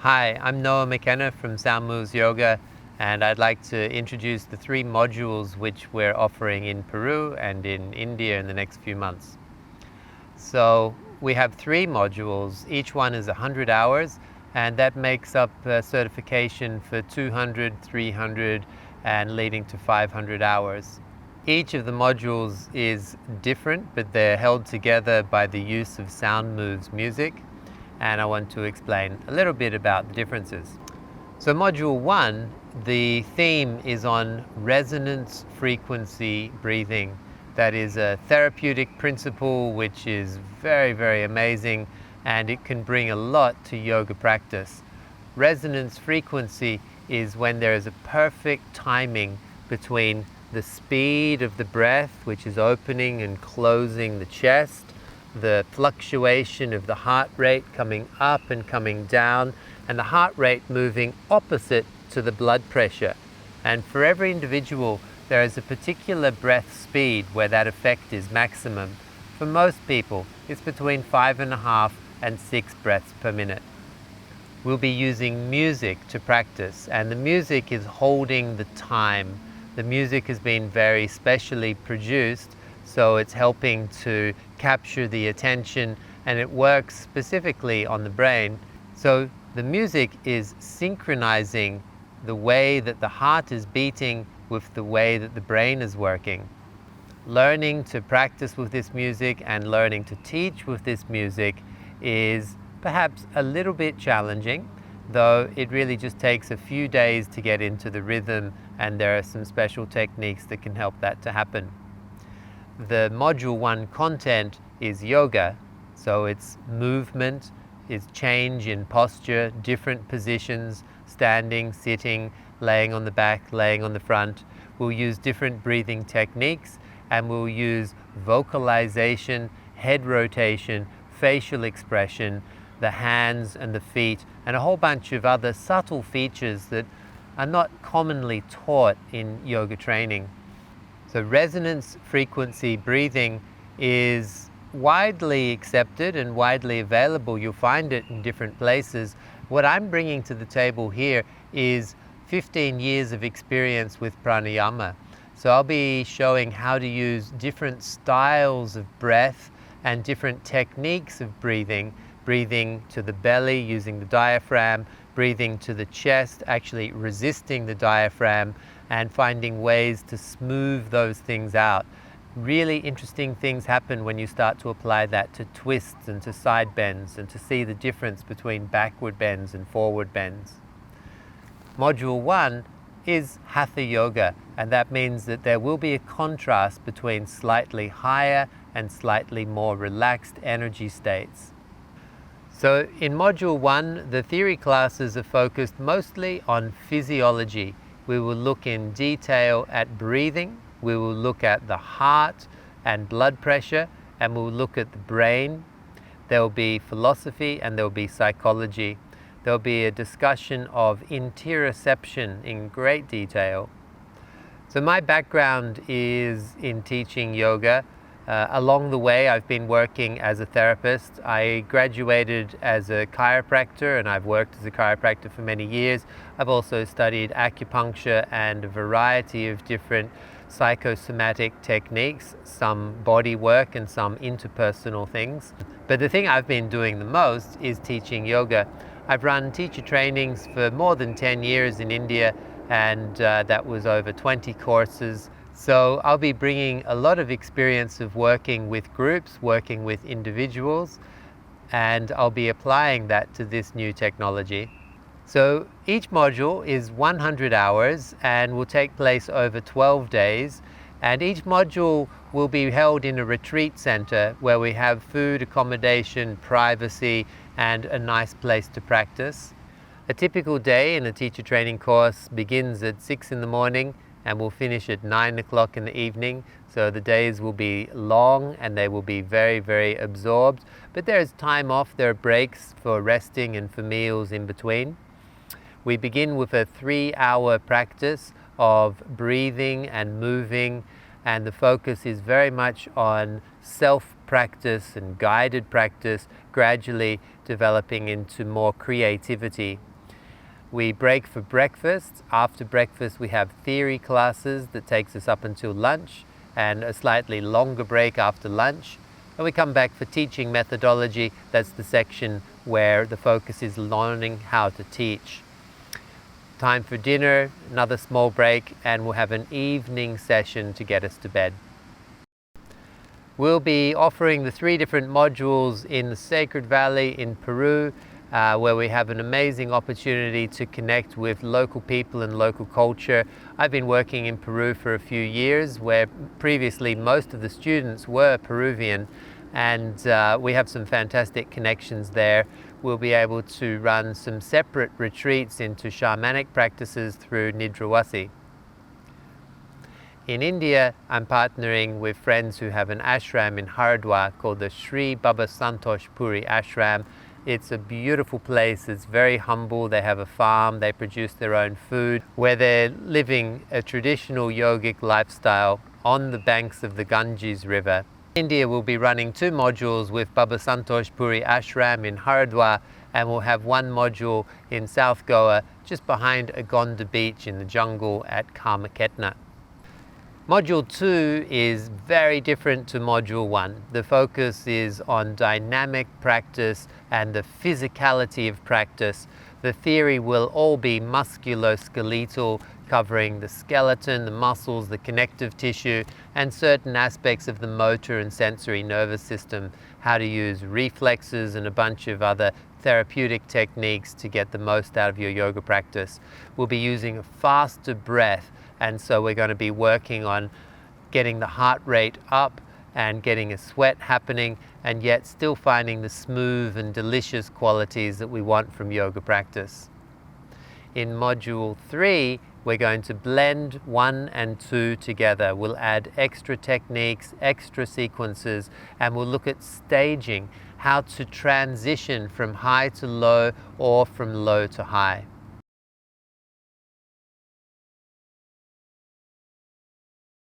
Hi, I'm Mckenna from Soundmoves Yoga, and I'd like to introduce the 3 modules which we're offering in Peru and in India in the next few months. So we have 3 modules, each one is 100 hours, and that makes up a certification for 200, 300, and leading to 500 hours. Each of the modules is different, but they're held together by the use of Soundmoves music, and I want to explain a little bit about the differences. So Module 1, the theme is on resonance frequency breathing. That is a therapeutic principle which is very, very amazing, and it can bring a lot to yoga practice. Resonance frequency is when there is a perfect timing between the speed of the breath, which is opening and closing the chest, the fluctuation of the heart rate coming up and coming down, and the heart rate moving opposite to the blood pressure. And for every individual, there is a particular breath speed where that effect is maximum. For most people, it's between 5.5 and 6 breaths per minute. We'll be using music to practice, and the music is holding the time. The music has been very specially produced, so it's helping to capture the attention, and it works specifically on the brain. So the music is synchronizing the way that the heart is beating with the way that the brain is working. Learning to practice with this music and learning to teach with this music is perhaps a little bit challenging, though it really just takes a few days to get into the rhythm, and there are some special techniques that can help that to happen. The Module 1 content is yoga, so it's movement, it's change in posture, different positions, standing, sitting, laying on the back, laying on the front. We'll use different breathing techniques, and we'll use vocalization, head rotation, facial expression, the hands and the feet, and a whole bunch of other subtle features that are not commonly taught in yoga training. So resonance frequency breathing is widely accepted and widely available. You'll find it in different places. What I'm bringing to the table here is 15 years of experience with pranayama. So I'll be showing how to use different styles of breath and different techniques of breathing. Breathing to the belly using the diaphragm, breathing to the chest, actually resisting the diaphragm, and finding ways to smooth those things out. Really interesting things happen when you start to apply that to twists and to side bends, and to see the difference between backward bends and forward bends. Module 1 is Hatha Yoga, and that means that there will be a contrast between slightly higher and slightly more relaxed energy states. So in Module 1, the theory classes are focused mostly on physiology. We will look in detail at breathing, we will look at the heart and blood pressure, and we'll look at the brain. There will be philosophy and there will be psychology. There will be a discussion of interoception in great detail. So my background is in teaching yoga. Along the way, I've been working as a therapist. I graduated as a chiropractor, and I've worked as a chiropractor for many years. I've also studied acupuncture and a variety of different psychosomatic techniques, some body work and some interpersonal things. But the thing I've been doing the most is teaching yoga. I've run teacher trainings for more than 10 years in India, and that was over 20 courses. So I'll be bringing a lot of experience of working with groups, working with individuals, and I'll be applying that to this new technology. So each module is 100 hours and will take place over 12 days. And each module will be held in a retreat center where we have food, accommodation, privacy, and a nice place to practice. A typical day in a teacher training course begins at 6 in the morning and will finish at 9 o'clock in the evening. So the days will be long and they will be very, very absorbed. But there is time off, there are breaks for resting and for meals in between. We begin with a 3-hour practice of breathing and moving, and the focus is very much on self-practice and guided practice, gradually developing into more creativity. We break for breakfast. After breakfast we have theory classes that takes us up until lunch, and a slightly longer break after lunch. And we come back for teaching methodology. That's the section where the focus is learning how to teach. Time for dinner, another small break, and we'll have an evening session to get us to bed. We'll be offering the 3 different modules in the Sacred Valley in Peru, where we have an amazing opportunity to connect with local people and local culture. I've been working in Peru for a few years, where previously most of the students were Peruvian, and we have some fantastic connections there. We'll be able to run some separate retreats into shamanic practices through Nidrawasi. In India, I'm partnering with friends who have an ashram in Haridwar called the Sri Baba Santosh Puri Ashram. It's a beautiful place. It's very humble. They have a farm. They produce their own food, where they're living a traditional yogic lifestyle on the banks of the Ganges River. India will be running 2 modules with Baba Santosh Puri Ashram in Haridwar, and we'll have 1 module in South Goa, just behind Agonda Beach in the jungle at Mckenna. Module 2 is very different to Module 1. The focus is on dynamic practice and the physicality of practice. The theory will all be musculoskeletal, covering the skeleton, the muscles, the connective tissue, and certain aspects of the motor and sensory nervous system, how to use reflexes and a bunch of other therapeutic techniques to get the most out of your yoga practice. We'll be using a faster breath, and so we're going to be working on getting the heart rate up and getting a sweat happening, and yet still finding the smooth and delicious qualities that we want from yoga practice. In Module 3, we're going to blend 1 and 2 together. We'll add extra techniques, extra sequences, and we'll look at staging, how to transition from high to low or from low to high.